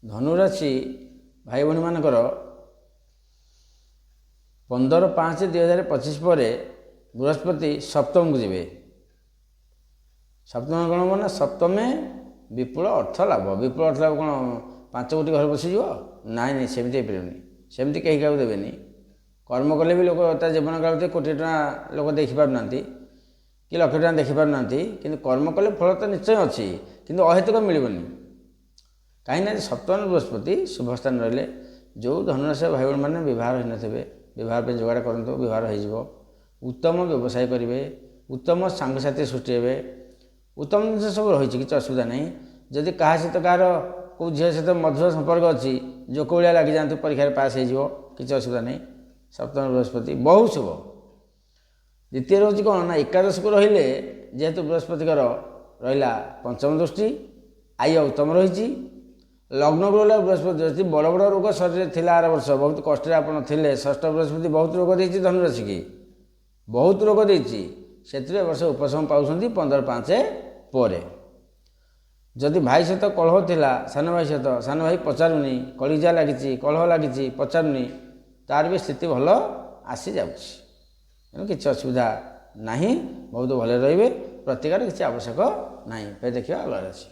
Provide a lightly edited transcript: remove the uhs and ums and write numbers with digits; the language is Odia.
ଧନୁରାଶି ଭାଇ ଭଉଣୀ ମାନଙ୍କର 15/5/2025 ପରେ ବୃହସ୍ପତି ସପ୍ତମକୁ ଯିବେ। ସପ୍ତମ କ'ଣ ହେବ ନା ସପ୍ତମେ ବିପୁଳ ଅର୍ଥ ଲାଭ। ବିପୁଳ ଅର୍ଥ ଲାଭ କ'ଣ 5 କୋଟି ଘରେ ବସିଯିବ? ନାଇଁ ନାଇଁ, ସେମିତି ହେଇପାରିବନି। ସେମିତି କେହି କାହାକୁ ଦେବେନି। କର୍ମ କଲେ ବି ଲୋକ ତା ଜୀବନ କାଳରେ କୋଟି ଟଙ୍କା ଲୋକ ଦେଖିପାରୁନାହାନ୍ତି କି ଲକ୍ଷ ଟଙ୍କା ଦେଖିପାରୁନାହାନ୍ତି, କିନ୍ତୁ କର୍ମ କଲେ ଫଳ ତ ନିଶ୍ଚୟ ଅଛି, କିନ୍ତୁ ଅହେତୁକ ମିଳିବନି। କାହିଁକିନା ସପ୍ତମ ବୃହସ୍ପତି ଶୁଭସ୍ଥାନ ରହିଲେ ଯେଉଁ ଧନୁରାଶି ଭାଇ ଭଉଣୀମାନେ ବିବାହ ହୋଇନଥିବେ, ବିବାହ ପାଇଁ ଯୋଗାଡ଼ କରନ୍ତୁ, ବିବାହ ହୋଇଯିବ। ଉତ୍ତମ ବ୍ୟବସାୟ କରିବେ, ଉତ୍ତମ ସାଙ୍ଗସାଥି ସୃଷ୍ଟି ହେବେ, ଉତ୍ତମ ଜିନିଷ ସବୁ ରହିଛି, କିଛି ଅସୁବିଧା ନାହିଁ। ଯଦି କାହା ସହିତ କାହାର କେଉଁ ଝିଅ ସହିତ ମଧୁର ସମ୍ପର୍କ ଅଛି, ଜୋକ ଭଳିଆ ଲାଗିଯାଆନ୍ତୁ, ପରୀକ୍ଷାରେ ପାସ୍ ହେଇଯିବ, କିଛି ଅସୁବିଧା ନାହିଁ। ସପ୍ତମ ବୃହସ୍ପତି ବହୁ ଶୁଭ। ଦ୍ୱିତୀୟ ହେଉଛି କ'ଣ ନା ଏକାଦଶକୁ ରହିଲେ, ଯେହେତୁ ବୃହସ୍ପତିଙ୍କର ରହିଲା ପଞ୍ଚମ ଦୃଷ୍ଟି, ଆୟ ଉତ୍ତମ ରହିଛି। ଲଗ୍ନକୁ ରହିଲା ବୃହସ୍ପତି ଅଛି। ବଡ଼ ବଡ଼ ରୋଗ ଶରୀରରେ ଥିଲା ଆର ବର୍ଷ, ବହୁତ କଷ୍ଟରେ ଆପଣ ଥିଲେ। ଷଷ୍ଠ ବୃହସ୍ପତି ବହୁତ ରୋଗ ଦେଇଛି ଧନୁରାଶିକି, ବହୁତ ରୋଗ ଦେଇଛି। ସେଥିରୁ ଏ ବର୍ଷ ଉପଶମ ପାଉଛନ୍ତି 15/5 ପରେ। ଯଦି ଭାଇ ସହିତ କଳହ ଥିଲା, ସାନ ଭାଇ ସହିତ, ସାନ ଭାଇ ପଚାରୁନି, କଳିଜା ଲାଗିଛି, କଳହ ଲାଗିଛି, ପଚାରୁନି, ତାର ବି ସ୍ଥିତି ଭଲ ଆସିଯାଉଛି। ତେଣୁ କିଛି ଅସୁବିଧା ନାହିଁ, ବହୁତ ଭଲରେ ରହିବେ। ପ୍ରତିକାର କିଛି ଆବଶ୍ୟକ ନାହିଁ। ଫେର ଦେଖିବା ଅଲଗା ରାଶି।